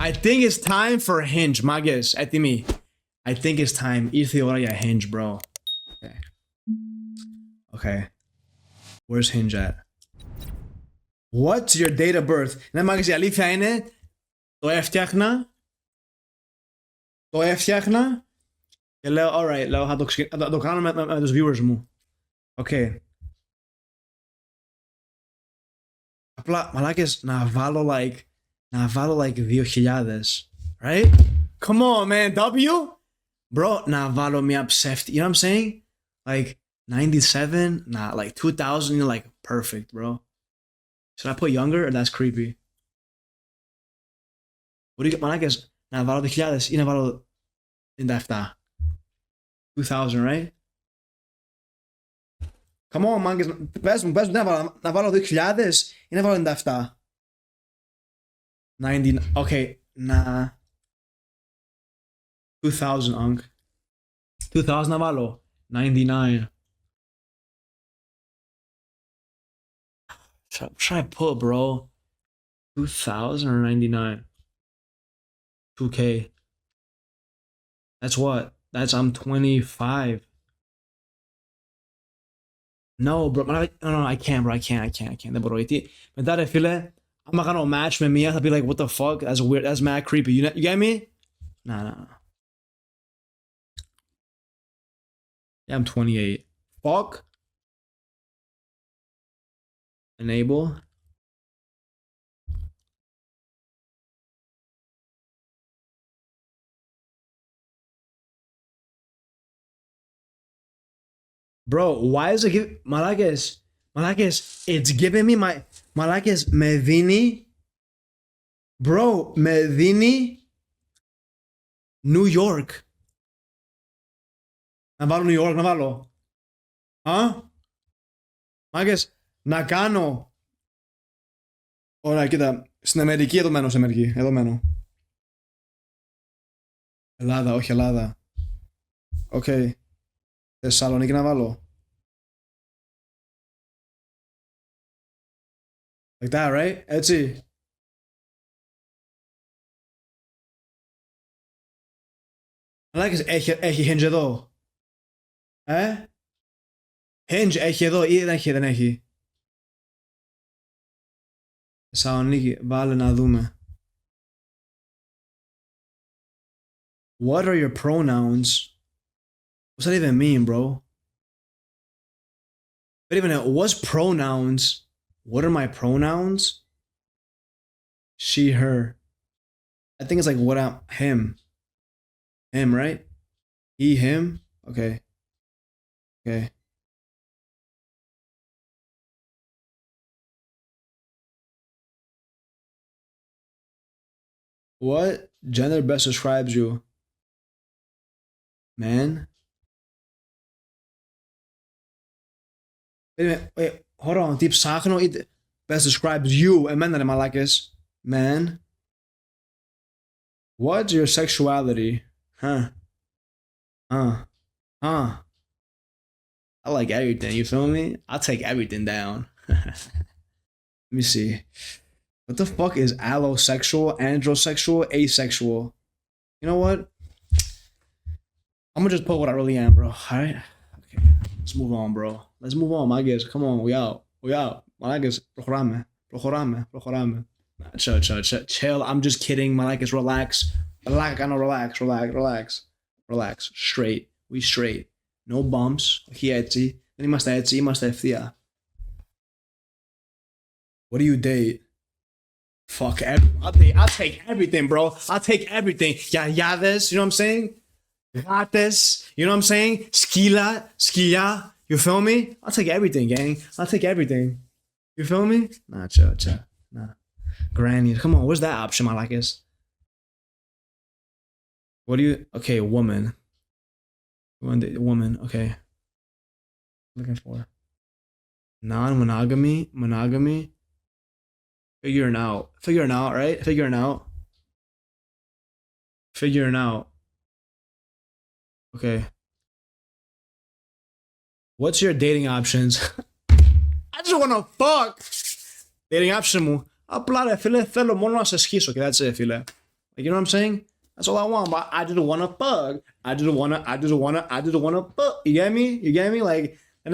I think it's time for Hinge, μάγκες, έτοιμοι. I think it's time. Ήρθε η ώρα για Hinge, bro. Okay. Okay. Where's Hinge at? What's your date of birth? Ναι, μάγκες, η αλήθεια είναι, το έφτιαχνα και λέω, alright, λέω, θα το κάνω με τους viewers μου. Okay. Απλά, μαλάκες, να βάλω like 2,000, right? Come on, man, W? Bro, να βάλω μια ψεύτη, you know what I'm saying? Like, 97, nah, like 2,000, you're like, perfect, bro. Should I put younger or that's creepy? What do you get, μαλάκες, να βάλω 2,000 ή να βάλω 97? 2,000, right? Come on, μάγκες, πες μου, να βάλω 2,000 ή να βάλω 97? 90, okay, nah. 2,000, Unc. 2,000 να βάλω. 99. What should I put, bro? 2,000 or 99? 2K. That's what? That's, I'm 25. No, bro. No, I can't, bro. I can't. Δεν μπορώ. Γιατί μετά, ρε φίλε, άμα κάνω match με μία, θα be like, what the fuck? That's weird. That's mad creepy. You get me? Nah. Yeah, I'm 28. Fuck. Enable. Bro, why is it giving... Malakis, it's giving me my... Malakis, με δίνει... Bro, με δίνει... New York. Να βάλω New York, να βάλω. Μάγκες, να κάνω. Ωραία, κοίτα. Στην Αμερική εδώ μένω, στην Αμερική. Εδώ μένω. Ελλάδα, όχι Ελλάδα. Οκ. Θεσσαλονίκη να βάλω. Like that, right? Έτσι. Μάγκες, έχει Hinge εδώ. Hinge έχει εδώ ή δεν έχει? Θεσσαλονίκη, βάλε να δούμε. What are your pronouns? What's that even mean, bro? Wait a minute, what's pronouns? What are my pronouns? She, her. I think it's like what I'm, him. Him, right? He, him? Okay. Okay. What gender best describes you? Man? Wait a minute, wait, hold on. Τι ψάχνω ή best describes you? Εμένα ρε μαλάκες. Man? What's your sexuality? Huh? I like everything, you feel me? I'll take everything down. Let me see. What the fuck is allosexual, androsexual, asexual? You know what? I'm gonna just put what I really am, bro. Alright? Okay. Let's move on, bro. Let's move on, my guess. Come on, we out. My guess, prοχωράμε. Chill. I'm just kidding. My guess, relax. Relax. Straight. We straight. No bumps. Όχι έτσι. Δεν είμαστε έτσι. Είμαστε ευθεία. What do you date? Fuck. I'll take everything, bro. I'll take everything. Γιαγιάδες, you know what I'm saying? Γάτες, you know what I'm saying? Σκυλιά. You feel me? I'll take everything, gang. I'll take everything. You feel me? Nah, chill. Nah. Granny. Come on, where's that option, malakis? What do you... Okay, woman. Woman, okay. Looking for non-monogamy, monogamy. Figuring out, right? Figuring out. Okay. What's your dating options? I just wanna fuck. Dating option μου. Απλά ρε φίλε, θέλω μόνο να σε σχίσω και that's it, φίλε. Like, you know what I'm saying? That's all I want. But I just wanna fuck. I just wanna fuck. You get me? You get me? Like, δεν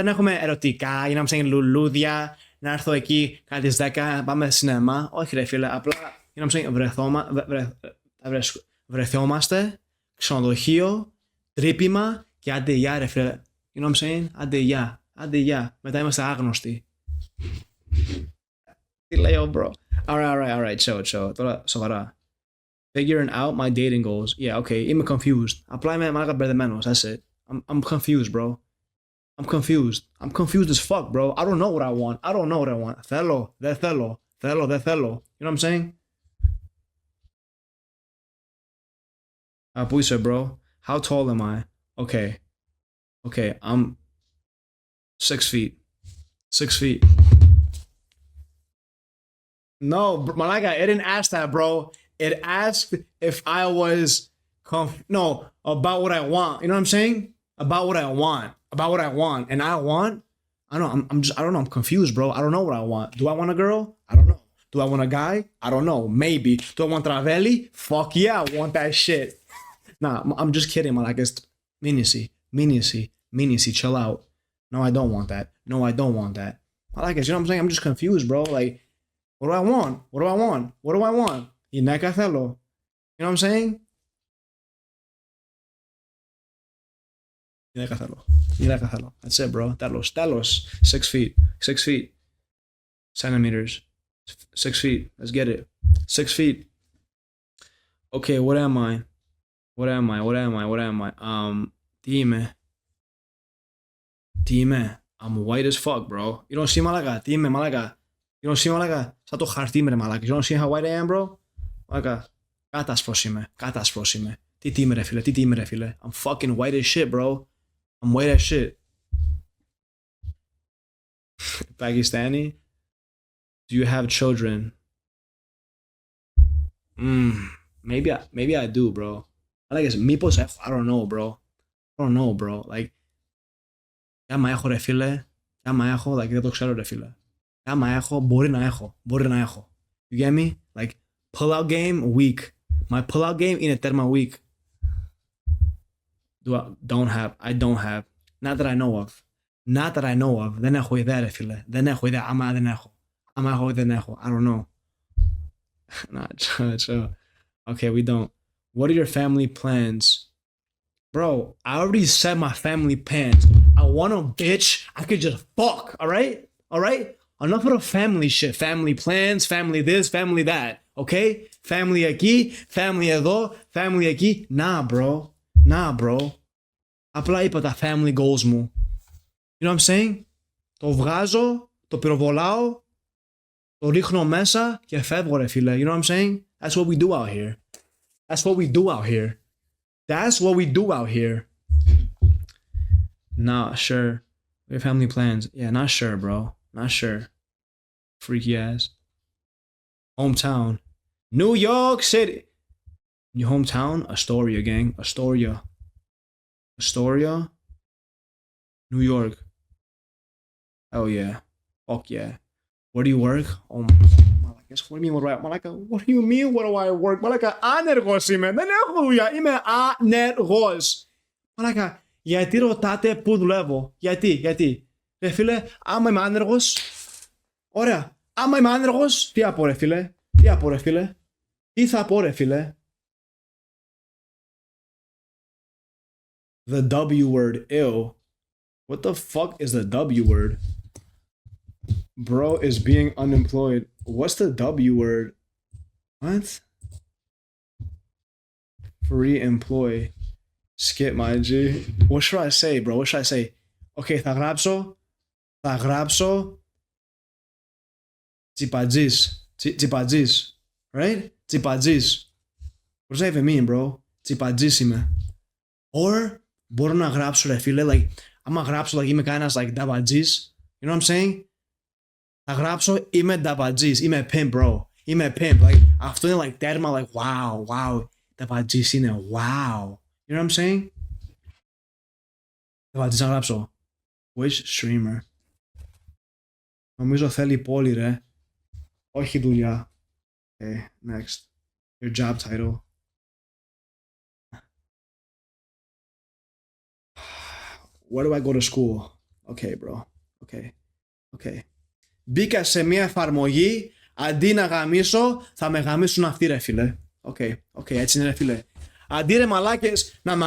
έχουμε ερωτικά, you know what I'm saying, λουλούδια, να έρθω εκεί κάτι τις 10, πάμε σινεμά. Όχι ρε φίλε, απλά, you know what I'm saying, βρεθόμαστε, ξενοδοχείο, τρύπημα και άντε γεια ρε φίλε. You know what I'm saying? Άντε γεια. Μετά είμαστε άγνωστοι. Τι λέω, bro. Alright, chill. Τώρα, σοβαρά. Figuring out my dating goals. Yeah, okay, είμαι confused. Απλά είμαι μαλάκα μπερδεμένος, that's it. I'm confused, bro. I'm confused as fuck, bro. I don't know what I want. Θέλω, δεν θέλω. You know what I'm saying? Πού είσαι, bro? How tall am I? Okay, I'm 6 feet. 6 feet. No, Malaka, it didn't ask that, bro. It asked if I was about what I want. You know what I'm saying? About what I want. And I don't know. I'm confused, bro. I don't know what I want. Do I want a girl? I don't know. Do I want a guy? I don't know. Maybe. Do I want Travelli? Fuck yeah, I want that shit. Nah, I'm just kidding, Malaka. It's Minisi, chill out. No, I don't want that. Malaka, you know what I'm saying? I'm just confused, bro. Like, what do I want? Γυναίκα θέλω. You know what I'm saying? Γυναίκα θέλω. That's it, bro. Τέλος. 6 feet. Centimeters. 6 feet. Let's get it. 6 feet. Okay, what am I? Τι είμαι? I'm white as fuck, bro. You don't see μαλάκα. Τι είμαι, μαλάκα? You don't see μαλάκα? Σαν το χαρτί με ρε μαλάκα. You don't see how white I am, bro? Μαλάκα. Κάτασπρος είμαι. Τι είμαι ρε φίλε. I'm fucking white as shit, bro. I'm white as shit. Pakistani? Do you have children? Maybe I do, bro. Μήπως έχω. I don't know, bro. Like, άμα έχω ρε φίλε, like, δεν το ξέρω ρε φίλε. Άμα έχω, μπορεί να έχω. You get me? Like, pull-out game, weak. My pull-out game είναι τέρμα weak. I don't have. Not that I know of. Δεν έχω ιδέα ρε φίλε. Άμα δεν έχω. I don't know. Nah, chill. Okay, we don't. What are your family plans? Bro, I already said my family plans. I want a bitch I could just fuck, alright? Enough of the family shit. Family plans, family this, family that. Okay? Family εκεί, family εδώ, family εκεί. Nah, bro. Απλά είπα τα family goals μου. You know what I'm saying? Το βγάζω, το πυροβολάω, το ρίχνω μέσα και φεύγω ρε φίλε. You know what I'm saying? That's what we do out here. Nah, sure. We have family plans. Yeah, not sure, bro. Not sure. Freaky ass. Hometown. New York City. Your hometown? Astoria, gang. Astoria? New York. Oh yeah. Fuck yeah. Where do you work? Oh my God. What do you mean what do I work? Malaka, άνεργος είμαι. Δεν έχω δουλειά. Είμαι άνεργος. Malaka, γιατί ρωτάτε πού δουλεύω? Γιατί? Ρε φίλε, άμα είμαι άνεργος, ωραία. Άμα είμαι άνεργος, τι θα πω ρε φίλε? The W word, ew. What the fuck is the W word? Bro is being unemployed. What's the W word? What? Free employee. Skip my G. What should I say, bro? Okay, θα γράψω τσιπατζής. Right? Τσιπατζής. What does that even mean, bro? Τσιπατζής είμαι. Or μπορώ να γράψω ρε φίλε, like, άμα γράψω like, είμαι κανένας like νταβατζής. You know what I'm saying? Θα γράψω είμαι νταβατζής. Είμαι pimp, bro. Like, αυτό είναι like τέρμα like wow. Νταβατζής είναι wow. You know what I'm saying? Νταβατζής να γράψω. Which streamer? Νομίζω θέλει πόλη ρε. Όχι δουλειά. Okay, next. Your job title. Where do I go to school? Okay, bro. Okay. Okay. Μπήκα σε μια εφαρμογή, αντί να γαμίσω, θα με γαμίσουν αυτοί ρε φίλε. Οκ, έτσι είναι ρε φίλε. Αντί ρε μαλάκες να με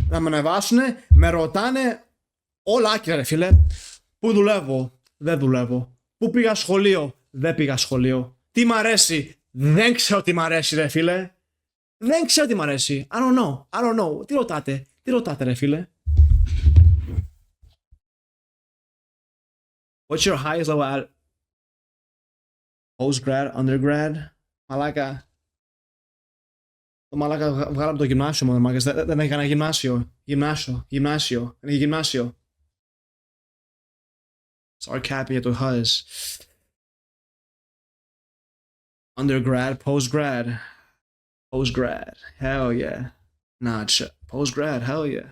ανεβάσουν, με ρωτάνε όλα άκυρα ρε φίλε. Πού δουλεύω? Δεν δουλεύω. Πού πήγα σχολείο? Δεν πήγα σχολείο. Τι μ' αρέσει? Δεν ξέρω τι μ' αρέσει ρε φίλε. Δεν ξέρω τι μ' αρέσει. I don't know. Τι ρωτάτε ρε φίλε. What's your highest level at postgrad, undergrad? Μαλάκα. Το μαλάκα βγάλαμε το γυμνάσιο μόνο, μαλάκες. Δεν έχει κανένα γυμνάσιο. Γυμνάσιο. Δεν έχει γυμνάσιο. Start capping για το HUS. Undergrad, postgrad. Hell yeah. Nah, postgrad, hell yeah.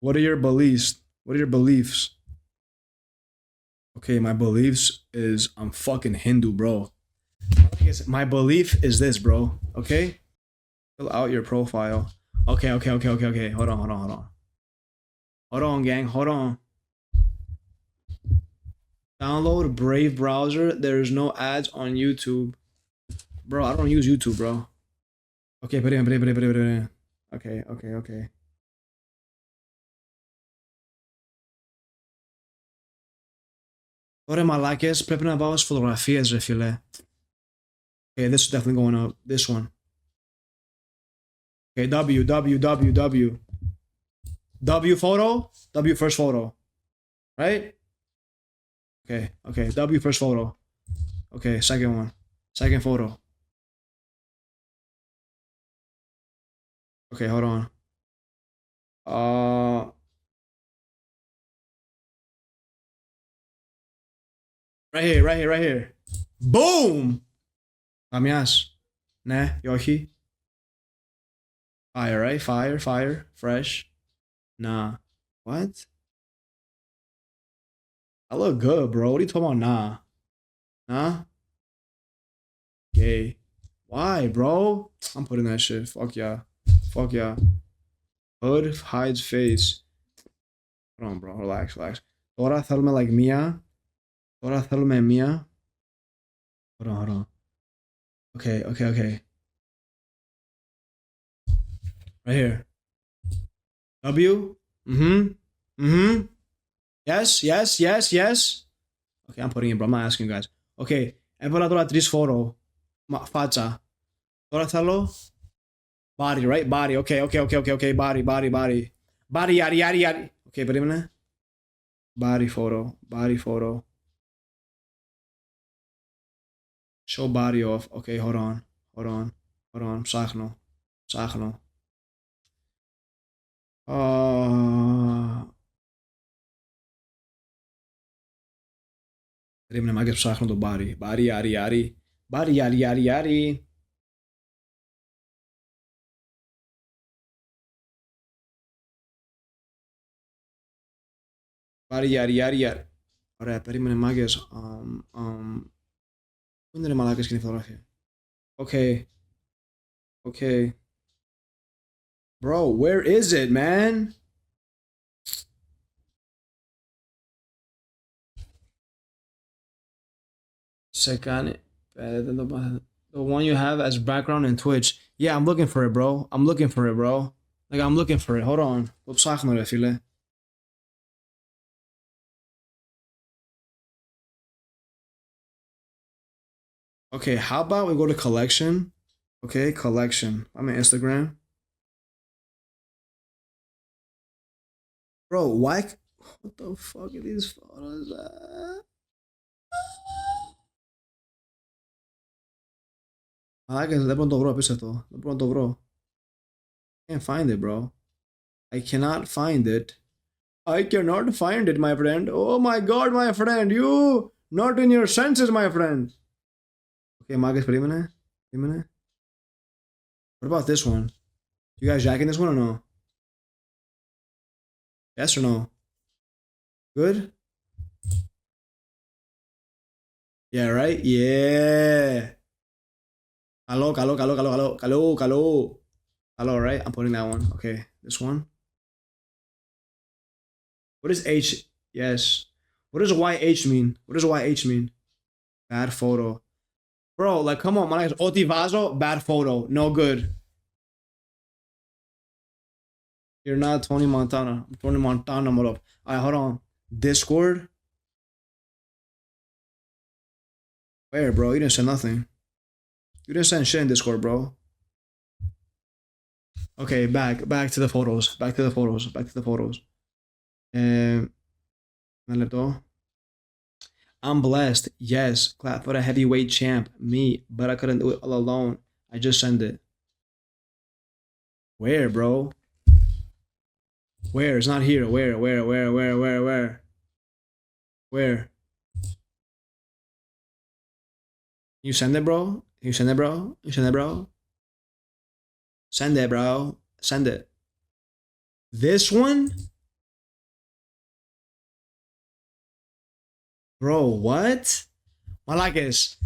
What are your beliefs? Okay, my beliefs is I'm fucking Hindu, bro. My belief is this, bro. Okay? Fill out your profile. Okay. Hold on. Hold on, gang. Hold on. Download Brave browser. There's no ads on YouTube. Bro, I don't use YouTube, bro. Okay, put it. Okay. Ωραία μαλάκες, πρέπει να πάω στις φωτογραφίες ρε φίλε. Okay, this is definitely going up. This one. Okay, W. W photo. W first photo. Right? Okay. W first photo. Okay, second one. Second photo. Okay, hold on. Right here. Boom! Καμιάς. Ναι, ή όχι. Fire, right? Fire. Fresh. Nah. What? I look good, bro. What are you talking about? Nah? Gay. Why, bro? I'm putting that shit. Fuck yeah. Hood hides face. Hold on, bro. Relax. Τώρα θέλουμε like μία. Hold on. Okay. Right here. W. Yes. Okay, I'm putting it, bro. I'm not asking you guys. Okay, έβαλα τώρα 3 φόρο. Φάτσα. Τώρα θέλω body, right? Body. Okay. Body, yari. Okay, περίμενε. Body photo. Show body off. Okay, hold on. Ψάχνω. Περίμενε μάγκες, ψάχνω το body. Body, yari. Body, yari. Body, yari. Ωραία, περίμενε μάγκες. Πού είναι ρε μαλάκες και είναι η φωτογραφία? Okay. Bro, where is it, man? Second, the one you have as background in Twitch. Yeah, I'm looking for it, bro. Like, I'm looking for it. Hold on. Το ψάχνω, ρε φίλε. Okay, how about we go to collection? Okay, collection. I'm in Instagram. Bro, why? What the fuck are these photos at? Μαλάκες, δεν μπορώ να το βρω, απίστευτο. Δεν μπορώ να το βρω. I can't find it, bro. I cannot find it, my friend. Oh my god, my friend. You not in your senses, my friend. Okay, μαλάκες, περίμενε. What about this one? You guys jacking this one or no? Yes or no? Good? Yeah, right? Yeah. Καλό, right? I'm putting that one. Okay, this one. What does H? Yes. What does YH mean? What does YH mean? Bad photo. Bro, like, come on, man. Ό,τι βάζω, bad photo. No good. You're not Tony Montana. I'm Tony Montana, mother. Alright, hold on. Discord? Where, bro? You didn't send nothing. You didn't send shit in Discord, bro. Okay, back to the photos. Back to the photos. Ένα λεπτό. I'm blessed. Yes. Clap for the heavyweight champ. Me. But I couldn't do it all alone. I just sent it. Where, bro? Where? It's not here. Where? Where? You send it, bro? Send it, bro? Send it, bro. Send it. This one? Bro, what? Μαλάκες.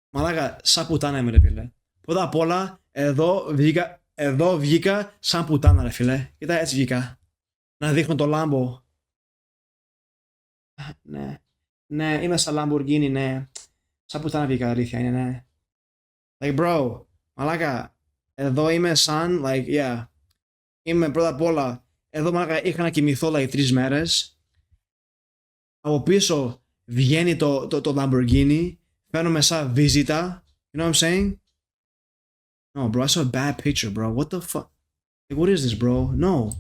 Μαλάκα, σαν πουτάνα είμαι, ρε φίλε. Πρώτα απ' όλα, εδώ βγήκα σαν πουτάνα, ρε φίλε. Κοίτα, έτσι βγήκα. Να δείχνω το Lambo. Ναι, είμαι σαν Lamborghini, ναι. Σαν πουτάνα βγήκα, αλήθεια είναι, ναι. Like, bro, μαλάκα, εδώ είμαι σαν, like, yeah. Είμαι πρώτα απ' όλα, εδώ μαλάκα είχα να κοιμηθώ, like, 3 μέρες. Από πίσω βγαίνει το Lamborghini. Φαίνομαι σαν βίζιτα. You know what I'm saying? No, bro, that's a bad picture, bro. What the fuck? Like, what is this, bro? No.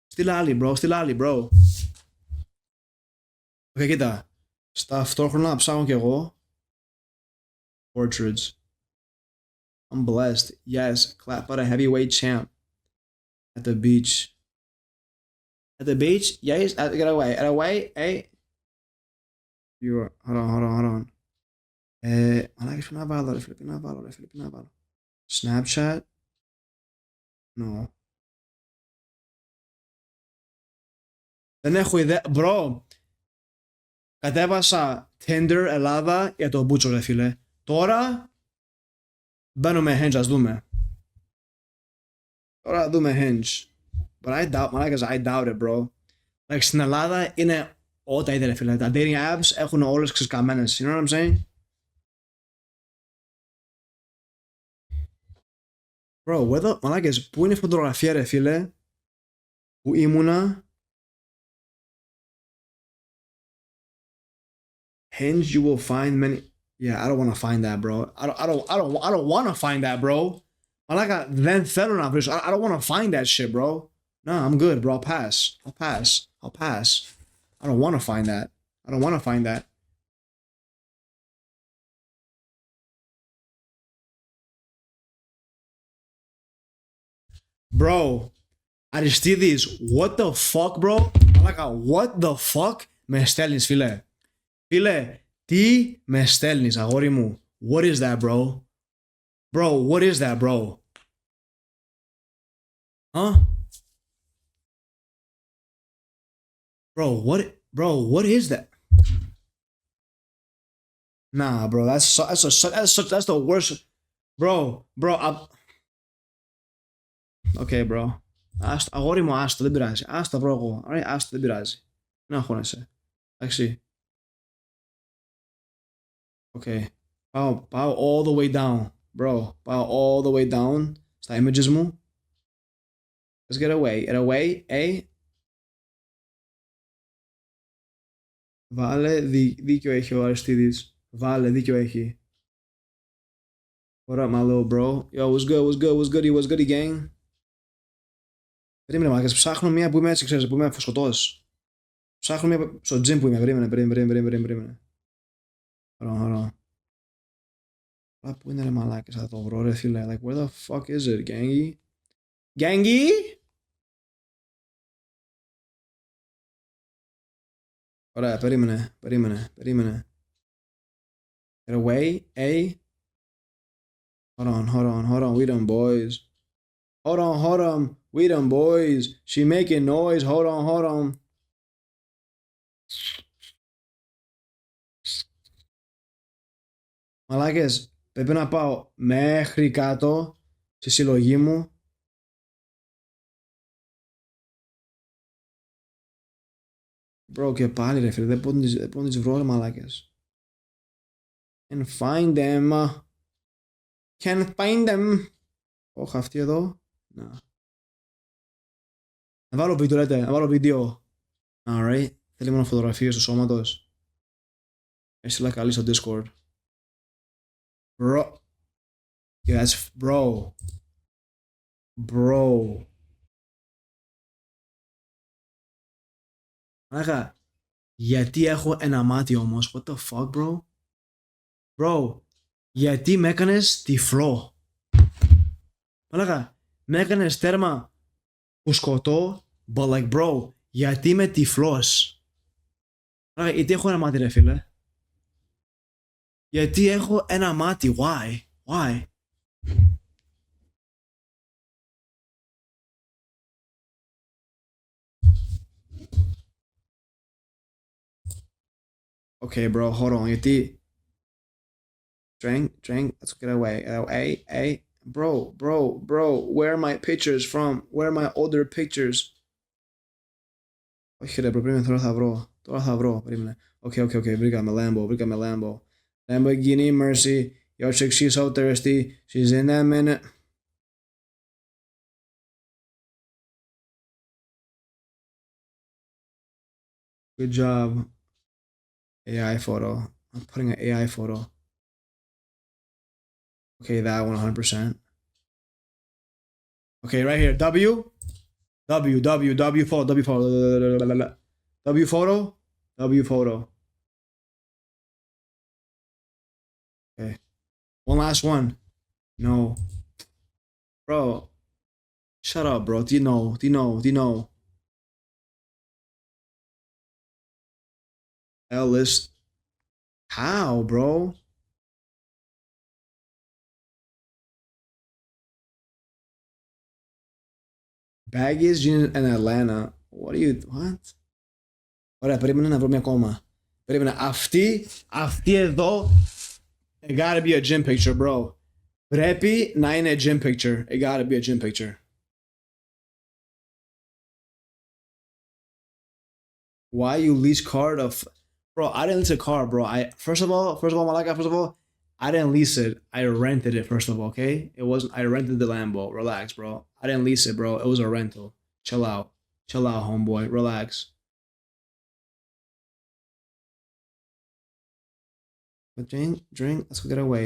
Στείλ άλλη, bro. Okay, κοίτα. Στα αυτόχρονα ψάχνω κι εγώ. Portraits. I'm blessed. Yes, clap for the heavyweight champ. At the beach. At the beach? Yes, get away, hey. Hold on. Μαλάκες, πού να βάλω, ρε φίλε, Snapchat? No. Δεν έχω ιδέα. Bro, κατέβασα Tinder Ελλάδα για το μπούτσο, ρε φίλε. Τώρα μπαίνουμε Hinge, ας δούμε. Τώρα δούμε Hinge. But I doubt, μαλάκες, I doubt it, bro. Like, στην Ελλάδα είναι ό,τι είδε, ρε φίλε. Τα dating apps έχουν όλες ξεσκαμμένες. You know what I'm saying? Bro, μαλάκες, πού είναι η φωτογραφία, ρε φίλε, που ήμουνα? Hinge, you will find many. Yeah, I don't want to find that, bro. I don't want to find that, bro. Μαλάκα, δεν θέλω να βρίσω. I don't want to find that shit, bro. No, I'm good, bro. I'll pass. I don't want to find that. Bro, Αριστίδης, what the fuck, bro? Μαλάκα, what the fuck με στέλνεις, φίλε? Φίλε, τι με στέλνεις, αγόρι μου? What is that, bro? Bro, what is that, bro? Huh? What is that? Nah, bro, that's the worst. Bro, okay, bro. Αγόρι μου, άστο, δεν πειράζει. Άστο, βρω εγώ. Άστο, δεν πειράζει. Να αγχώνεσαι. Εντάξει. Okay. Πάω all the way down. Bro, πάω all the way down στα images μου. Let's get away, hey. Βάλε, δίκιο έχει ο Αριστίδης. Βάλε, δίκιο έχει. What up, my little bro? Yo, what's goody, gang? Περίμενε, μάκας, ψάχνω μία που είμαι έτσι, ξέρεις, που είμαι φωσκωτός. Ψάχνω μία στο gym που είμαι, περίμενε. Hold on. Πού είναι, ρε μαλάκες, θα το βρω, ρε φίλε. Like, where the fuck is it, Gangy? Ωραία, περίμενε. Get away, A. Hold on, we done, boys. Hold on, we done, boys. She making noise, hold on. Μαλάκες, πρέπει να πάω μέχρι κάτω στη συλλογή μου. Bro, και πάλι ρε φίλε, δεν μπορώ να τις βρω ρε μαλάκες. Can't find them. Can't find them. Όχι, αυτή εδώ. Να. Να βάλω βίντεο, λέτε. Να βάλω βίντεο. Alright. Θέλει μόνο φωτογραφίες του σώματος. Έστειλα καλή στο Discord. Bro. Yeah, that's bro. Bro. Μαλάκα. Γιατί έχω ένα μάτι όμως. What the fuck, bro? Bro. Γιατί με έκανες τυφλό. Μαλάκα. Με έκανες τέρμα που σκοτώ. But like bro. Γιατί είμαι τυφλός. Μαλάκα. Γιατί έχω ένα μάτι ρε φίλε. Γιατί έχω ένα μάτι. Why? Why? Okay, bro, hold on. Γιατί... Drink, let's get away. Hey, bro, where are my pictures from? Where are my older pictures? Όχι ρε, περίμενε, τώρα θα βρω, περίμενε. Okay, βρήκαμε Lambo. Lamborghini Mercy, yo chick, she's so thirsty, she's in that minute. Good job. AI photo. I'm putting an AI photo. Okay, that 100%. Okay, right here. W photo. Okay. One last one. No. Bro. Shut up, bro. Do you know? L list. How, bro? Baggage in Atlanta. What? Ωραία, περίμενα να βρω μια ακόμα. Περίμενα. Αυτή εδώ. It gotta be a gym picture, bro. Πρέπει να είναι gym picture. It gotta be a gym picture. Why you lease car to... Bro, I didn't lease a car, bro. First of all, Malaka, I didn't lease it. I rented it, first of all, okay? I rented the Lambo. Relax, bro. I didn't lease it, bro. It was a rental. Chill out, homeboy. Relax. But drink. Let's go get away.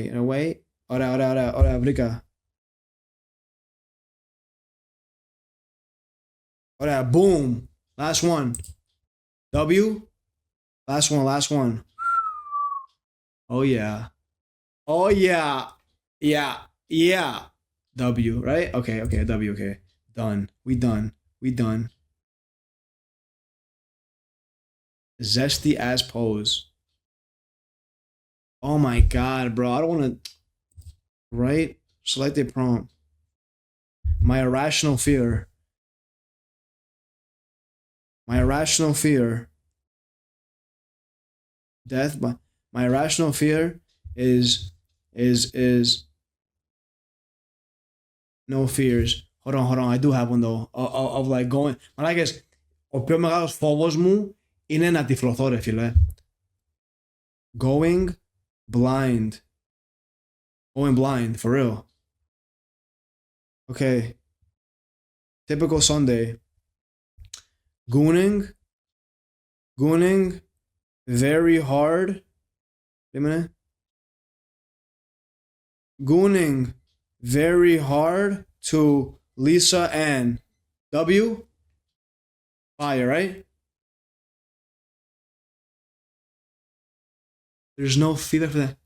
Ora, vriκα. Ora, boom. Last one. W. Last one. Oh yeah. Yeah. W, right? Okay, W, okay. Done. We done. Zesty ass pose. Oh my god, bro. I don't want to... Right? Select a prompt. My irrational fear. Death, but my irrational fear is no fears. Hold on. I do have one though. Of like going. But I guess ο πιο μεγάλος φόβος μου είναι να τυφλωθώ ρε φίλε. Going blind, for real. Okay. Typical Sunday. Gooning very hard. Wait a minute. Gooning very hard to Lisa Ann. W? Fire, right? There's no feedback for that.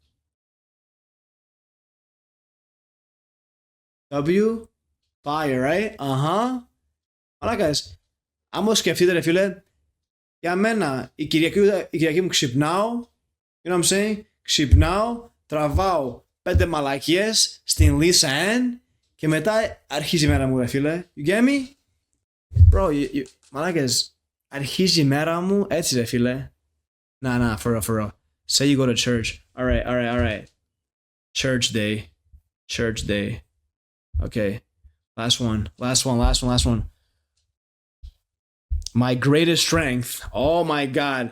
W? Fire, right? Alright guys. Άμα σκεφτείτε ρε φίλε, για μένα η Κυριακή μου ξυπνάω, you know what I'm saying? Ξυπνάω, τραβάω 5 μαλακίες στην Lisa Ann και μετά αρχίζει η μέρα μου ρε φίλε. You get me? Bro, μαλάκες, αρχίζει η μέρα μου έτσι ρε φίλε. Nah, for real. Say you go to church. Alright. Church day. Church day. Okay. Last one. My greatest strength. Oh my God.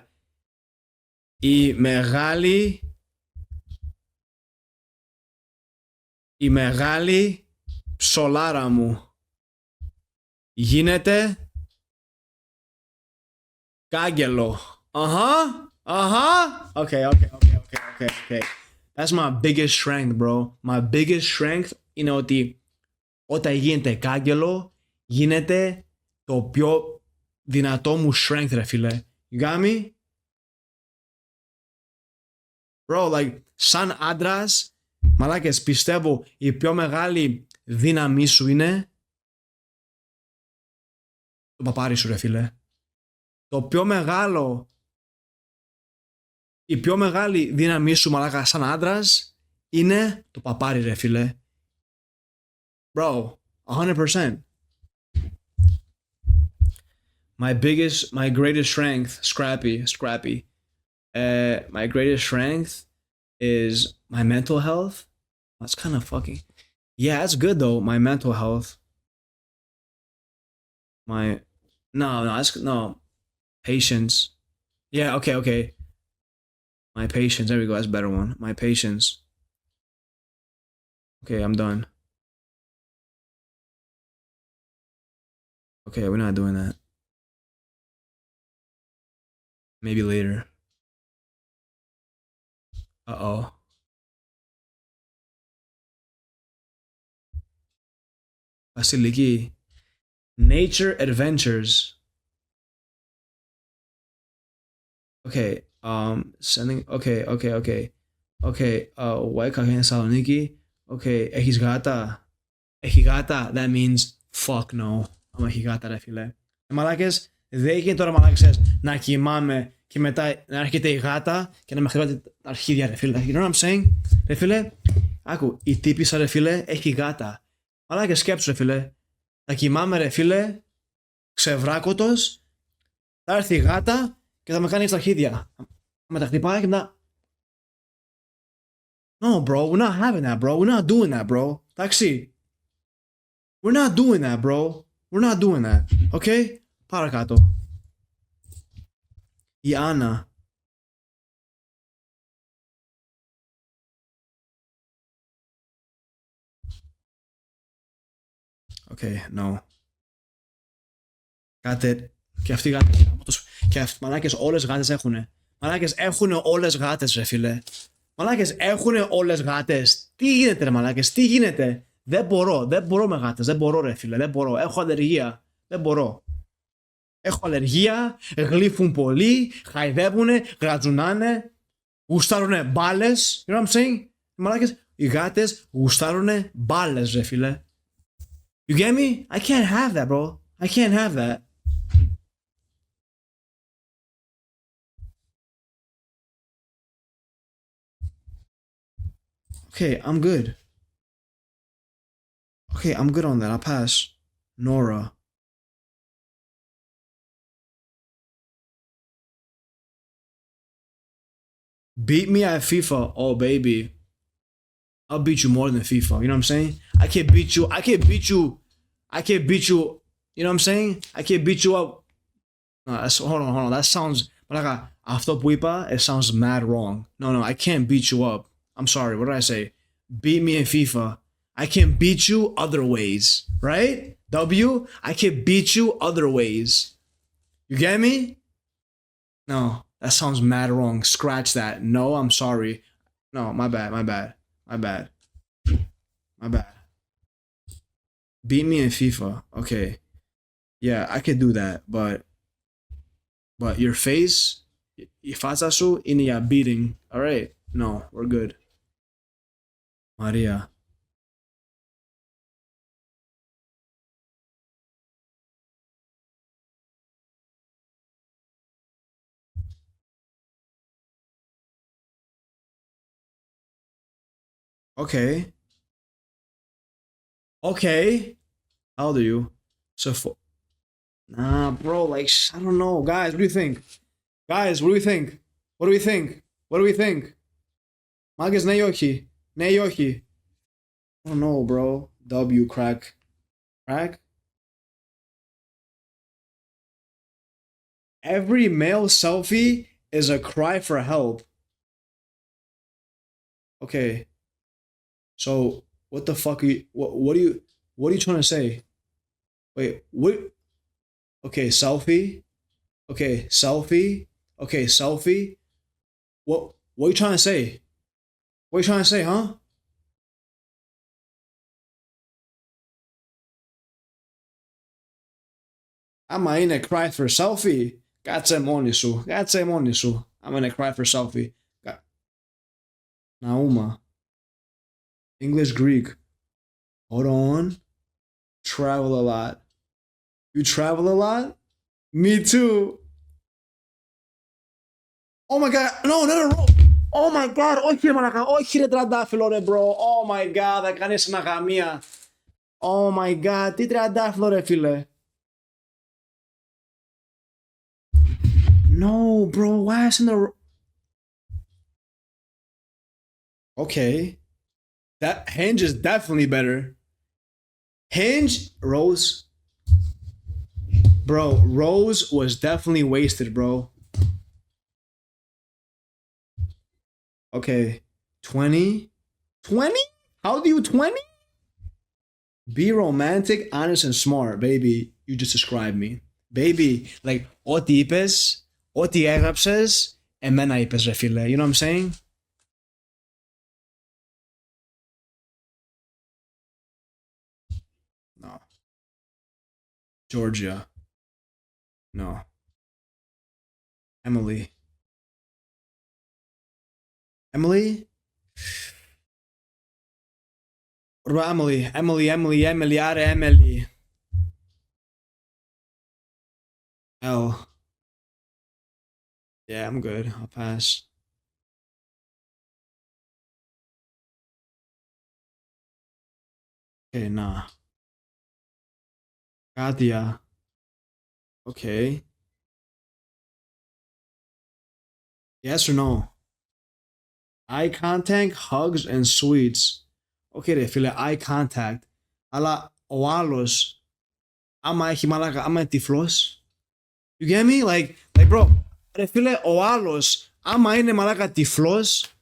Η μεγάλη ψολάρα μου γίνεται κάγκελο. Okay. That's my biggest strength, bro. My biggest strength είναι ότι όταν γίνεται κάγκελο, γίνεται το πιο δυνατό μου strength, ρε φίλε. You got me? Bro, like, σαν άντρας, μαλάκες, πιστεύω η πιο μεγάλη δύναμή σου είναι το παπάρι σου, ρε φίλε. Η πιο μεγάλη δύναμή σου, μαλάκα, σαν άντρας είναι το παπάρι, ρε φίλε. Bro, 100%. My greatest strength, scrappy. My greatest strength is my mental health. That's kind of fucking... Yeah, that's good though, my mental health. No. Patience. Yeah, okay. My patience, there we go, that's a better one. My patience. Okay, I'm done. Okay, we're not doing that. Maybe later. Uh-oh. Βασιλική. Nature adventures. Okay, sending... Okay. White Cocaine Saloniki. Okay, έχεις γάτα. Έχει γάτα, that means fuck no. Άμα έχει γάτα, ρε φίλε. Μαλάκες, δεν γίνεται τώρα, μαλάκες, να κοιμάμαι και μετά να έρχεται η γάτα και να με χτυπάτε τα αρχίδια, ρε φίλε. You know what I'm saying? Ρε φίλε, άκου, η τύπισσα, ρε φίλε, έχει γάτα. Μαλάκες, σκέψου, ρε φίλε. Θα κοιμάμαι, ρε φίλε, ξεβράκωτος, θα έρθει η γάτα και θα με κάνει στα αρχίδια. Με τα χτυπάει και μετά... No, bro, we're not having that, bro. We're not doing that, bro. Εντάξει. We're not doing that, bro. We're not doing that. Okay? Παρακάτω. Η Άννα. Okay, no. Got it. Και αυτή η γάτα. Και αυτοί, μαλάκες, όλες γάτες έχουνε. Μαλάκες, έχουνε όλες γάτες, ρε φίλε. Μαλάκες, έχουνε όλες γάτες. Τι γίνεται, ρε μαλάκες, τι γίνεται. Δεν μπορώ με γάτες. Δεν μπορώ, ρε φίλε. Δεν μπορώ. Έχω αλλεργία. Δεν μπορώ. Έχω αλλεργία. Γλύφουν πολύ. Χαϊδεύουνε. Γρατζουνάνε. Γουστάρουνε μπάλες. You know what I'm saying? Μαλάκες, οι γάτες γουστάρουνε μπάλες, ρε φίλε. You get me? I can't have that, bro. I can't have that. Okay, I'm good. Okay, I'm good on that. I'll pass. Nora. Beat me at FIFA. Oh, baby. I'll beat you more than FIFA. You know what I'm saying? I can't beat you. You know what I'm saying? I can't beat you up. No, hold on. That sounds... Αυτό που είπα, it sounds mad wrong. No, I can't beat you up. I'm sorry, what did I say? Beat me in FIFA. I can beat you other ways, right? W, I can beat you other ways. You get me? No, that sounds mad wrong. Scratch that. No, I'm sorry. No, my bad. Beat me in FIFA. Okay. Yeah, I could do that, but your face, η φάτσα σου είναι για beating. Alright? No, we're good. Maria. Okay. How old are you? So nah, bro, like, I don't know. Guys, what do you think? Guys, what do we think? Μάγκες, ναι ή όχι? Ναι ή όχι? I don't know, bro. W crack. Crack? Every male selfie is a cry for help. Okay. So what the fuck are you what are you trying to say? Wait, what okay, selfie? Okay, selfie. Okay, selfie. What are you trying to say? What are you trying to say, huh? Άμα είναι cry for selfie, κάτσε μόνη σου. Κάτσε μόνη σου. Άμα είναι cry for selfie. Nauma. English, Greek. Hold on. Travel a lot. You travel a lot? Me too. Oh my god. No, no. Oh my god. Όχι ρε μαλακα. Όχι ρε τριαντάφυλλο ρε bro. Oh my god. Θα κάνεις αναγαμία. Oh my god. Τι τριαντάφυλλο ρε φίλε. No, bro. Why is in the... Okay. That Hinge is definitely better. Hinge, Rose. Bro, Rose was definitely wasted, bro. Okay. 20? 20? How do you 20? Be romantic, honest, and smart, baby. You just described me. Baby, like, ό,τι είπες, ό,τι έγραψες, εμένα είπες, ρε φίλε. You know what I'm saying? No. Georgia. No. Emily. Emily? What about Emily? Emily, are Emily. L. Yeah, I'm good. I'll pass. Okay, nah. Katia. Okay. Yes or no? Eye contact, hugs, and sweets. Okay, ρε φίλε, eye contact. Αλλά ο άλλος, άμα έχει μαλάκα, άμα είναι τυφλός. You get me? Like bro, ρε φίλε, ο άλλος, άμα είναι μαλάκα τυφλός.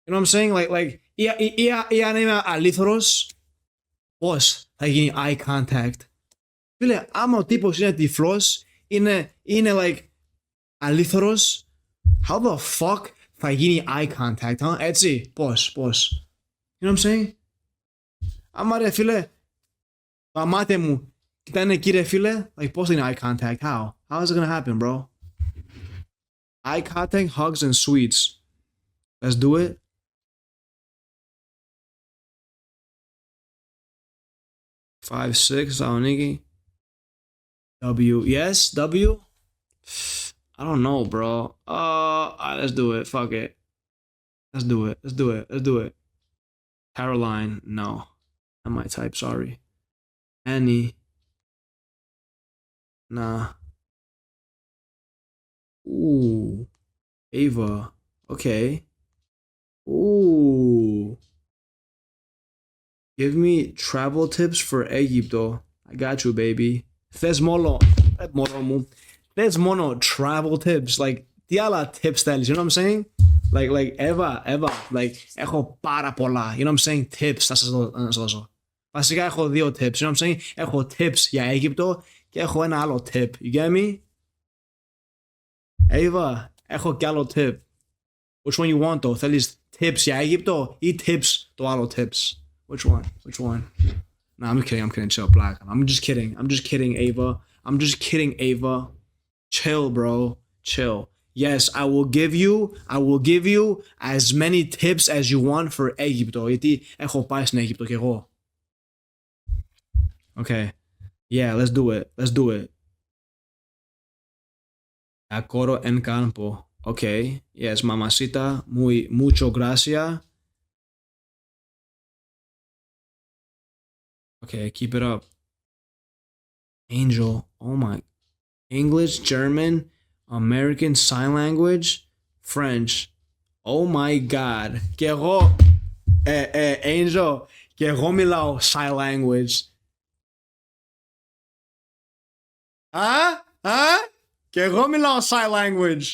You know what I'm saying? Like, ή αν είμαι αλήθωρος, πώς θα γίνει eye contact. Φίλε, άμα ο τύπος είναι τυφλός, είναι like αλήθωρος, how the fuck θα γίνει eye contact, huh? Έτσι, πώς. You know what I'm saying? Άμα ρε φίλε, τα μάτια μου κοιτάνε εκεί ρε φίλε, like πώς θα γίνει eye contact, how? How is it gonna happen, bro? Eye contact, hugs, and sweets. Let's do it. Five, six, Saloniki. W. Yes, W. I don't know, bro. Alright, let's do it. Fuck it. Let's do it. Caroline, no. Not my type, sorry. Annie. Nah. Ooh. Ava. Okay. Ooh. Give me travel tips for Egypto. I got you, baby. Θες μόνο μου. Θες μόνο travel tips. Like, τι άλλα tips θέλεις, you know what I'm saying? Like, Eva, like, έχω πάρα πολλά, you know what I'm saying? Tips, θα σας δώσω. Βασικά έχω δύο tips, you know what I'm saying? Έχω tips για Αίγυπτο και έχω ένα άλλο tip, you get me? Eva, έχω κι άλλο tip. Which one you want, though? Θέλεις tips για Αίγυπτο ή tips το άλλο tips? Which one? Nah, I'm kidding, chill, black. I'm just kidding, Ava. Chill, bro. Chill. Yes, I will give you as many tips as you want for Αίγυπτο. Γιατί έχω πάει στην Αίγυπτο κι εγώ. Okay. Yeah, let's do it. Acoro en campo. Okay. Yes, mamacita. Mucho gracias. Okay, keep it up. Angel. Oh my. English, German, American Sign Language, French. Oh my god. Και εγώ Angel, και εγώ μιλάω sign language. Και εγώ μιλάω sign language.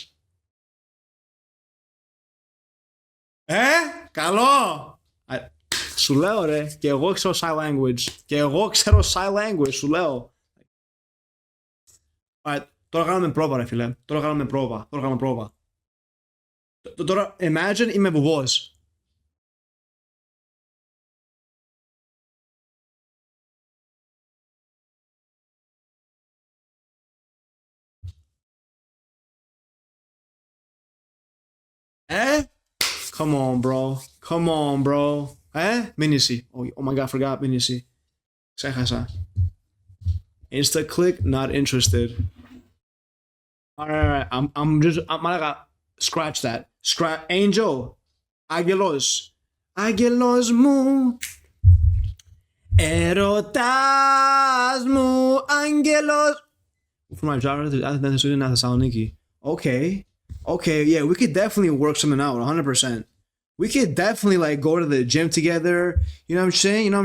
Καλό. Σου λέω ρε, και εγώ ξέρω sign language. Και εγώ ξέρω sign language, σου λέω. Τώρα κάνουμε πρόβα ρε φίλε. Τώρα κάνουμε πρόβα. Τώρα, imagine είμαι βουβός. Come on, bro. Μήνυση. Oh my god, forgot μήνυση. Ξέχασα. Insta click, not interested. Alright. Μαλάκα, scratch that. Angel. Άγγελος μου. Ερωτάς μου. Άγγελος. For my job, δεν είναι Θεσσαλονίκη. Okay, yeah, we could definitely work something out, 100%. We could definitely like go to the gym together. You know what I'm saying? You know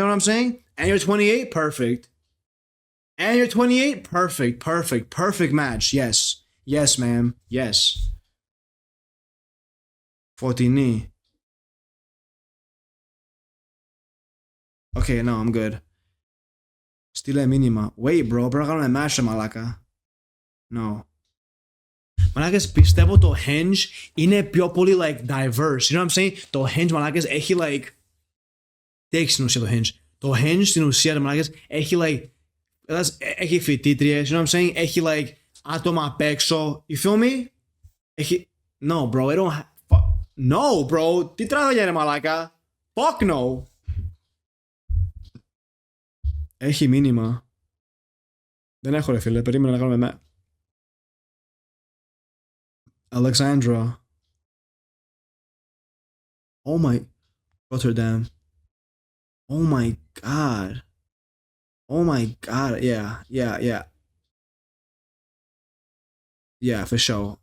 what I'm saying? And you're 28, perfect. And you're 28, perfect match. Yes, ma'am. Yes. Φωτεινή. Okay, no, I'm good. Στείλε μήνυμα. Wait, bro, πρέπει να κάνουμε match, μαλάκα. No. Μαλάκες, πιστεύω το Hinge είναι πιο πολύ like diverse. You know what I'm saying? Το Hinge, μαλάκες, έχει like... Τι έχει στην ουσία το Hinge? Το Hinge στην ουσία, μαλάκες, έχει like... Έχει φοιτήτριες, you know what I'm saying? Έχει like άτομα απ' έξω. You feel me? Έχει... No, bro, I don't... No, bro, τι τράβαγε ρε μαλάκα? Fuck no. Έχει μήνυμα. Δεν έχω ρε φίλε, περίμενα να κάνουμε... Alexandra. Oh my... Rotterdam. Oh my god. Yeah. Yeah, for sure.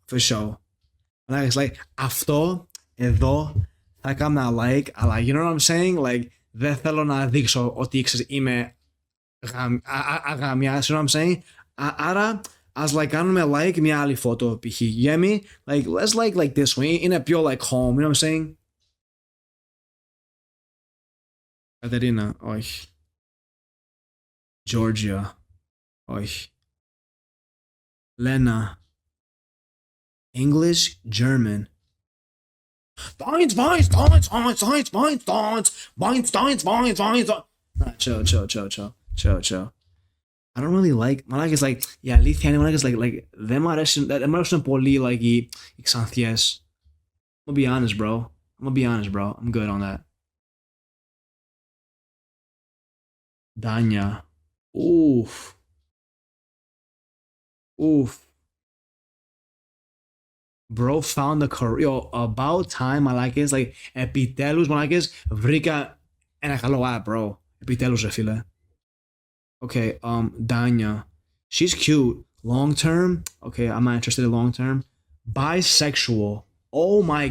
Like, αυτό εδώ θα έκανα like, αλλά you know what I'm saying? Like, δεν θέλω να δείξω ότι είμαι αγαμιάς, you know what I'm saying? Άρα, ας like κάνουμε like μια άλλη φώτο π.χ. Get me? Like, let's like this way. Είναι πιο like home, you know what I'm saying? Κατερίνα, όχι. Georgia, όχι. Lena, English, German. Vines. Chill. I don't really like. Μαλάκες like, η αλήθεια είναι μαλάκες like δεν μ' αρέσουν πολύ like οι Ξανθιές. I'm gonna be honest, bro. I'm good on that. Danya. Oof. Bro found the career. Yo, about time, μαλάκες. Like, επιτέλους, μαλάκες, βρήκα ένα καλό app, bro. Επιτέλους, ρε φίλε. Okay, Danya. She's cute. Long term? Okay, I'm not interested in long term. Bisexual. Oh my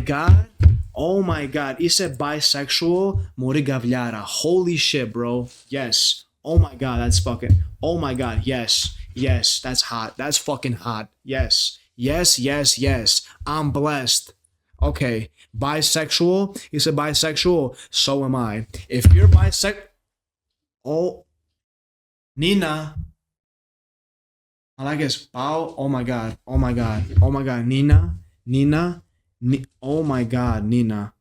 god. Είσαι bisexual. Μωρή γαβλιάρα. Holy shit, bro. Yes. Oh my god, that's fucking... Oh my god, yes. That's hot. That's fucking hot. Yes. I'm blessed. Okay, bisexual. You said bisexual. So am I. If you're bisexual... Oh... Nina. I like his bow. Oh my god. Nina. Oh my god, Nina.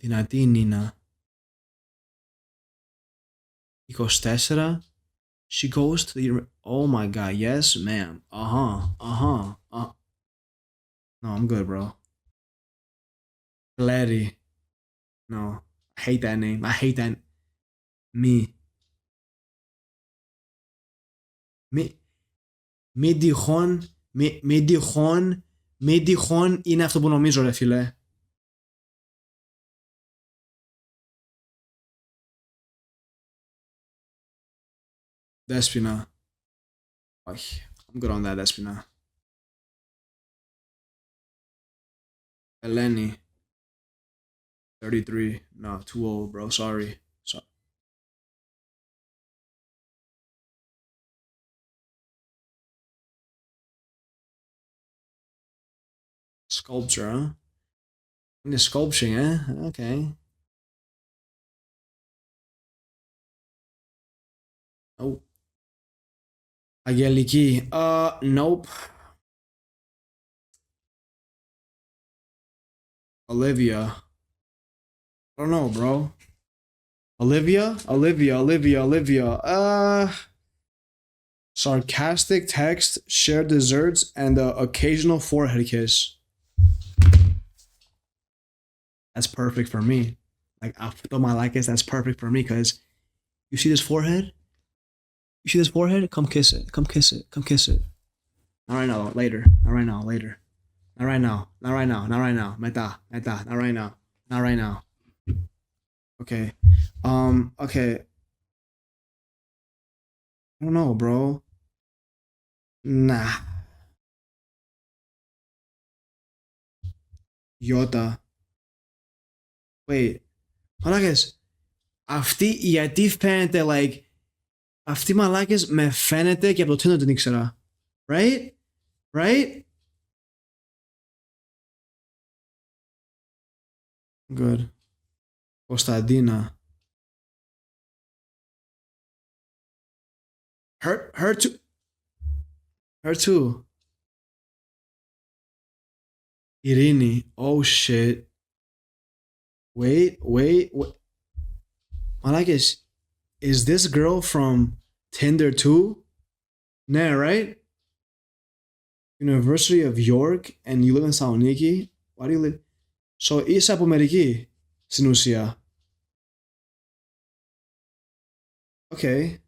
Δυνατή Nina. 24. She goes to the... Oh my god, yes, ma'am. No, I'm good, bro. Larry. No, I hate that name. Me. Μη τυχόν είναι αυτό που νομίζω ρε φίλε. Δέσποινα. Όχι. I'm good on that, Δέσποινα. Eleni. 33. No, too old, bro. Sorry. Sculpture, huh? In the sculpting, eh? Okay. Oh. Αγγελική. Nope. Olivia. I don't know, bro. Olivia? Sarcastic text, share desserts, and the occasional forehead kiss. That's perfect for me. Like, after my like it, that's perfect for me because you see this forehead? You see this forehead? Come kiss it. Come kiss it. Come kiss it. Not right now, later. Not right now, later. Not right now. Not right now. Not right now. Meta. Not right now. Not right now. Okay. Okay. I don't know, bro. Nah. Yota. Wait. Μαλάκες, αυτή γιατί φαίνεται, like, αυτή μαλάκες με φαίνεται και από το Tinder την ήξερα. Right? Right? Good. Κωνσταντίνα. Her too. Her too. Ειρήνη. Oh shit. Wait. Malakis, is this girl from Tinder too? Nah, right? University of York and you live in Saloniki? Why do you live? So είσαι από Αμερική, στην ουσία. Okay.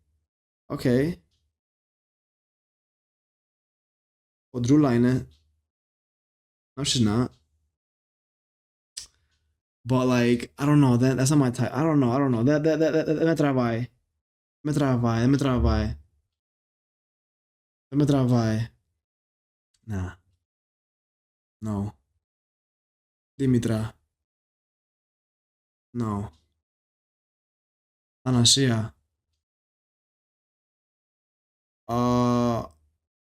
Κοντρούλα είναι. No, she's not. But like, I don't know. That's not my type. I don't know. That me trabaj. Nah. No. Dimitra. No. Anasia.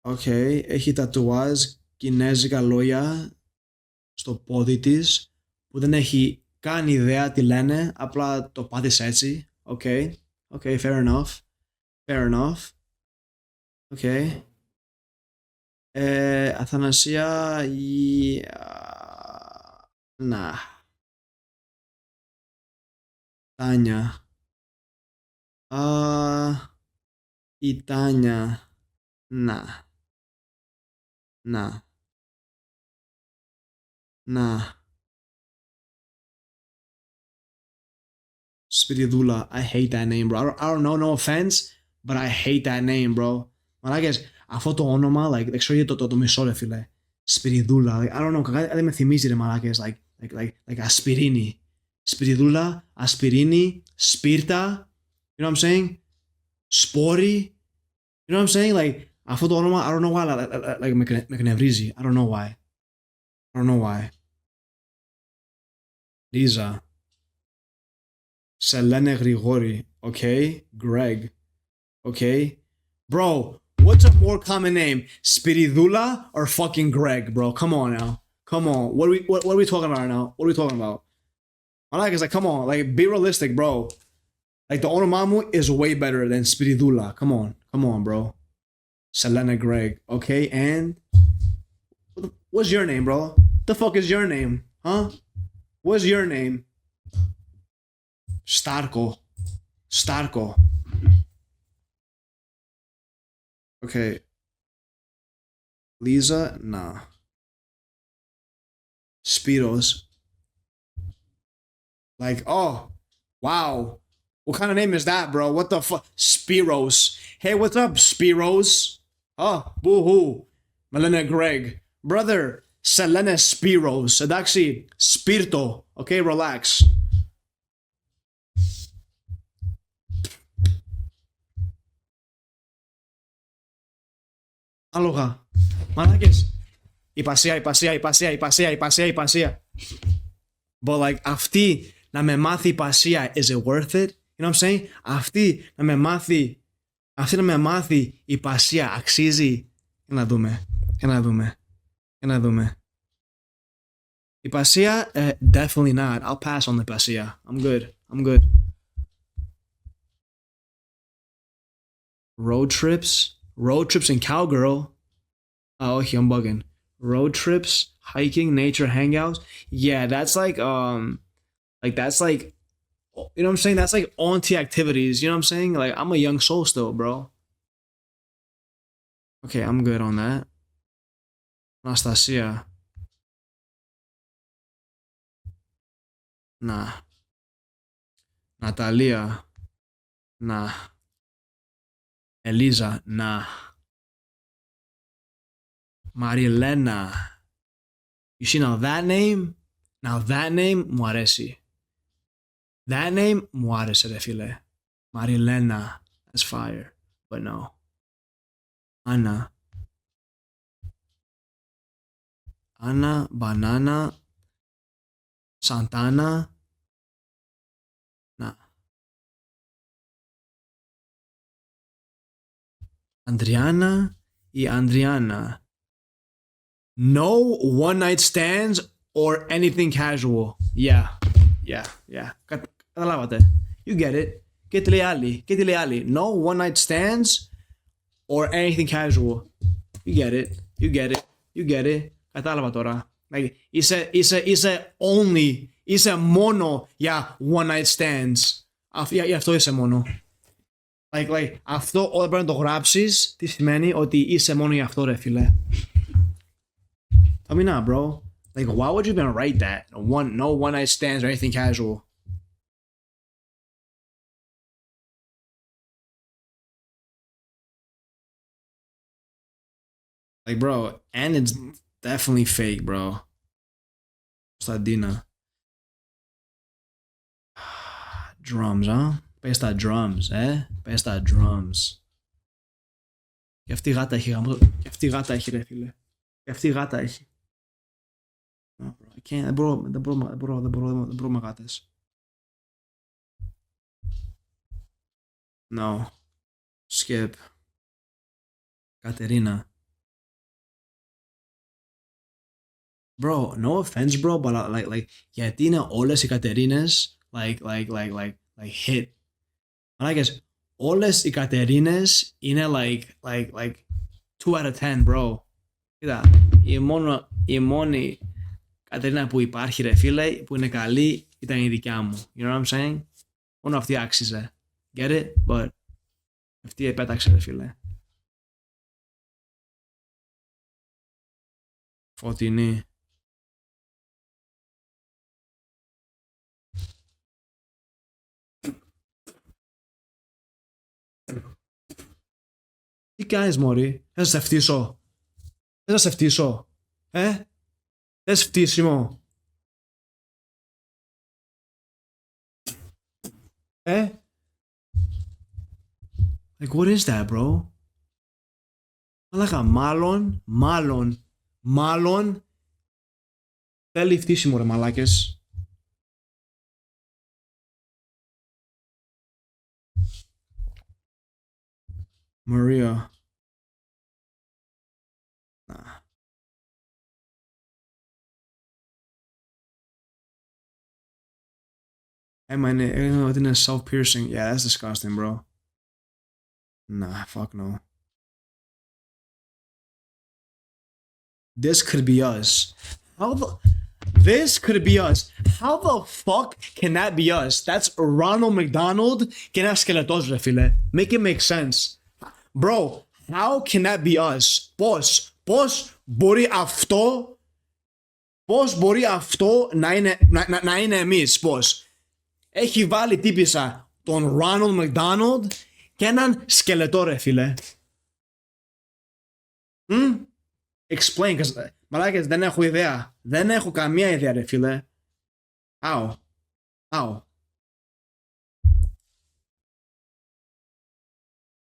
Okay. Έχει τατουάζ κινέζικα λόγια στο πόδι της που δεν έχει καν ιδέα τι λένε, απλά το πάτησε έτσι. Okay, fair enough. Okay. Αθανασία, να. Τάνια. Η Τάνια. Να. Spiridula. I hate that name, bro. I don't know, no offense, but I hate that name, bro. Μαλάκες, αυτό το όνομα, like, δεν ξέρω γιατί το μισό, ρε φίλε. Spiridula. Like, I don't know, δεν με θυμίζει, ρε μαλάκες. Like ασπιρίνη. Spiridula, ασπιρίνη, σπίρτα. You know what I'm saying? Σπόρι. You know what I'm saying? Like, αυτό το όνομα, I don't know why, like, με κνευρίζει. I don't know why. Λίζα. Σε λένε Γρηγόρη. Okay? Greg. Okay? Bro, what's a more common name? Spiridula or fucking Greg, bro? Come on now. Come on. What are we talking about right now? What are we talking about? I'm like, come on. Like, be realistic, bro. Like, the onomamu is way better than Spiridula. Come on, bro. Selena Greg. Okay, and what's your name, bro? The fuck is your name? Huh? What's your name? Starko. Okay. Lisa? Nah. Spiros. Like, oh, wow. What kind of name is that, bro? What the fuck? Spiros. Hey, what's up, Spiros? Oh, boo-hoo. Melena Greg. Brother, Selena Spiros. Εντάξει, Spirto. Okay, relax. Άλογα. Μαλάκες. Υπασία. But like αυτή να με μάθει υπασία, is it worth it? You know what I'm saying? Αυτή να με μάθει υπασία, αξίζει? Να δούμε. Υπασία, definitely not. I'll pass on the υπασία. I'm good. Road trips and cowgirl. Okay, I'm bugging. Road trips, hiking, nature hangouts. Yeah, that's like that's like, you know what I'm saying? That's like auntie activities. You know what I'm saying? Like, I'm a young soul still, bro. Okay, I'm good on that. Anastasia. Nah. Natalia. Nah. Eliza. Nah. Marilena. You see, now that name μου αρέσει. That name μου άρεσε, ρε φίλε. Marilena. That's fire. But no. Anna, Banana, Santana. Nah. Andriana ή Andriana. No one night stands or anything casual. Yeah. Καταλάβατε. You get it. Και τι λέει άλλη. No one night stands or anything casual. You get it. Κατάλαβα τώρα. Like, είσαι μόνο για one night stands. Για αυτό είσαι μόνο. Like, αυτό όταν πρέπει να το γράψεις, τι σημαίνει? Ότι είσαι μόνο για αυτό, ρε φίλε. I mean, nah, bro. Like, why would you even write that? No one night stands or anything casual. Like, bro, and it's definitely fake, bro. Sladina. Drums, huh? Πες τα drums, Πες τα drums. Και αυτή η γάτα έχει γάμο. Και αυτή η γάτα έχει, ρε φίλε. Και αυτή η γάτα έχει. No, bro, I can't. Δεν μπορώ με γάτες. No. Skip. Κατερίνα. Bro, no offense, bro, but like, γιατί είναι όλες οι Κατερίνες like hit. I guess όλες οι Κατερίνες είναι like 2 out of 10, bro. Κοίτα, η μόνη Κατερίνα που υπάρχει, ρε φίλε, που είναι καλή, ήταν η δικιά μου. You know what I'm saying? Μόνο αυτή άξιζε. Get it? But αυτή επέταξε, ρε φίλε. Φωτεινή. Τι κάνεις, μωρή? Θες να σε φτύσω? Θες φτύσιμο? Like, what is that, bro? Μαλάκα, μάλλον θέλει φτύσιμο, ρε μαλάκες. Maria. Nah. Ότι είναι self-piercing. Yeah, that's disgusting, bro. Nah, fuck no. This could be us. This could be us. How the fuck can that be us? That's Ronald McDonald και ένας σκελετός, ρε φίλε. Make it make sense. Bro, how can that be us? Πώς μπορεί αυτό να είναι εμείς? Πώς? Έχει βάλει τύπισσα τον Ronald McDonald και έναν σκελετό, ρε φίλε. Explain, μαλάκες, δεν έχω ιδέα. Δεν έχω καμία ιδέα, ρε φίλε. How?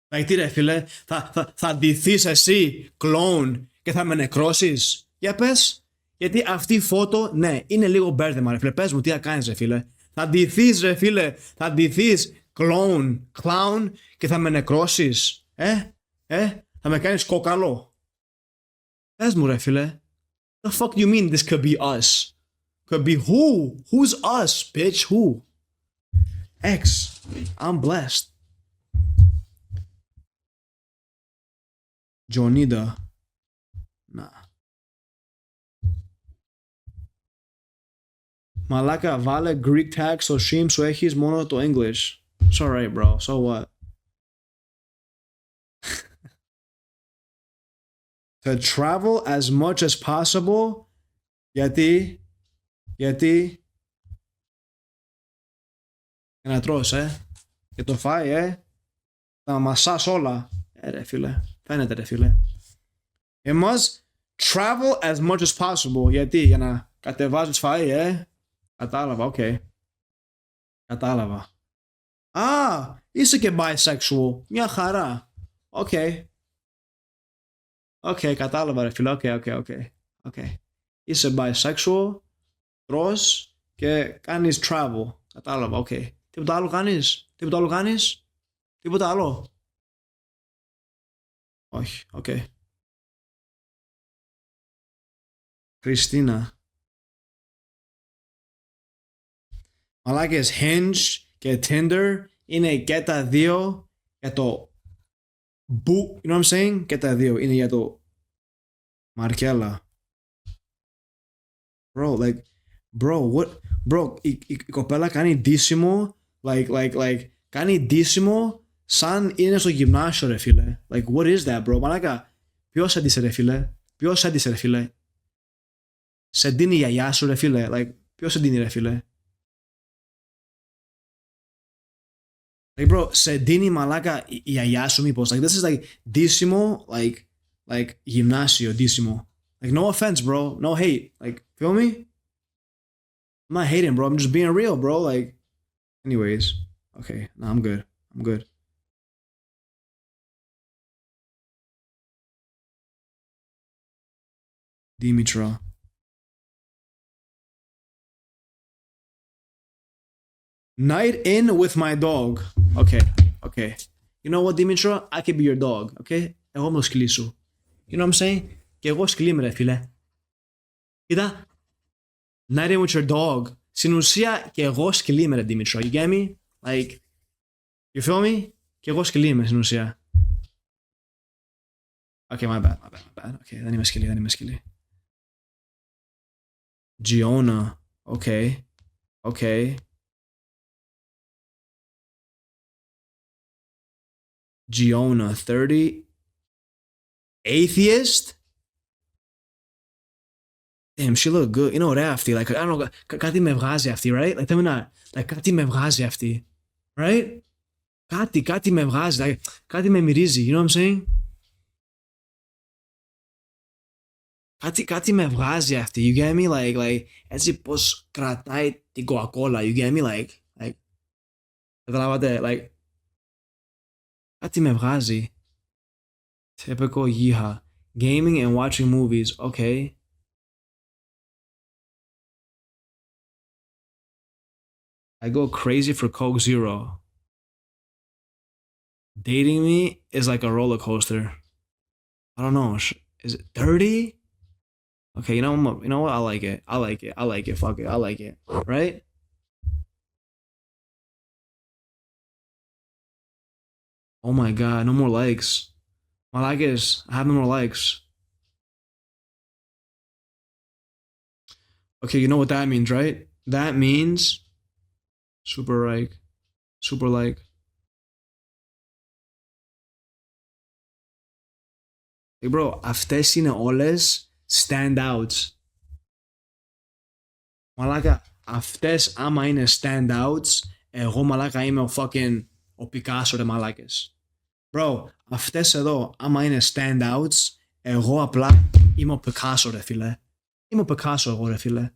Δηλαδή τι, ρε φίλε, θα ντυθείς εσύ κλόουν και θα με νεκρώσεις? Για πες, Γιατί αυτή η φώτο, ναι, είναι λίγο μπέρδεμα, ρε φίλε. Πες μου, τι θα κάνεις, ρε φίλε. Θα ντυθείς, ρε φίλε. Θα ντυθείς clown και θα με νεκρώσεις. Θα με κάνεις κόκαλο. Πες μου, ρε φίλε. The fuck do you mean this could be us? Could be who? Who's us, bitch? Who? X. I'm blessed. Jonida. Nah. Μαλάκα, βάλε Greek tag στο stream σου, έχεις μόνο το English. It's alright, bro. So what? To travel as much as possible. Γιατί για να τρως, και το φάει, θα μασάς όλα. Ρε φίλε, φαίνεται, ρε φίλε. It must travel as much as possible. Γιατί, για να κατεβάζεις φαΐ, Κατάλαβα, οκ. Κατάλαβα. Είσαι και bisexual. Μια χαρά. Οκ. Κατάλαβα, ρε φίλε. Οκ. Είσαι bisexual, τρως και κάνεις travel. Κατάλαβα, οκ. Τίποτα άλλο κάνεις? Τίποτα άλλο? Όχι, οκ. Κριστίνα. Μαλάκες, Hinge και Tinder είναι και τα δύο για το you know what I'm saying? Και τα δύο είναι για το Μαρκέλα. Bro, η κοπέλα κάνει ντύσιμο, κάνει ντύσιμο σαν είναι στο γυμνάσιο, ρε φίλε. Like, what is that, bro? Μαλάκα, ποιος έντυσε, ρε φίλε? Σε ντύνει η γιαγιά σου, ρε φίλε. Like, ποιος σε ντύνει, ρε φίλε? Like, bro, σε ντύνει, μαλάκα, η γιαγιά σου μήπως? Like, this is like ντύσιμο, like γυμνάσιο ντύσιμο. Like, no offense, bro. No hate. Like, feel me? I'm not hating, bro. I'm just being real, bro. Like, anyways. Okay, no, I'm good. Dimitra. Night in with my dog. Okay. You know what, Dimitra? I could be your dog, okay? Εγώ είμαι το σκυλί σου. You know what I'm saying? Και εγώ σκυλί είμαι, ρε φίλε. Κοίτα. Night in with your dog. Στην ουσία και εγώ σκυλί είμαι, ρε Dimitra. You get me? Like, you feel me? Και εγώ σκυλί είμαι στην ουσία. Okay, my bad. Okay, δεν είμαι σκυλί. Giona. Okay. Giona, 30. Atheist? Damn, she look good. Είναι ωραία αυτή. Like, I don't know, κάτι με βγάζει αυτή, right? Like, κάτι με βγάζει αυτή. Right? Κάτι με βγάζει. Like, κάτι με μυρίζει. You know what I'm saying? Κάτι με βγάζει αυτή. You get me? Like, έτσι πως κρατάει την Coca-Cola. You get me? Like, καταλάβατε? Like, κάτι με βγάζει. Typical yeehaw. Gaming and watching movies. Okay. I go crazy for Coke Zero. Dating me is like a roller coaster. I don't know. Is it 30? Okay, you know what? I like it. Fuck it. I like it. Right? Oh my god, no more likes. My like is, I have no more likes. Okay, you know what that means, right? That means super like. Hey bro, αυτές είναι όλες standouts. Μαλάκα, αυτές άμα είναι standouts, εγώ μαλάκα είμαι ο Πικάσο, ρε μαλάκες. Bro, αυτές εδώ άμα είναι standouts, εγώ απλά είμαι ο Πικάσο, ρε φίλε. Είμαι ο Πικάσο εγώ, ρε φίλε.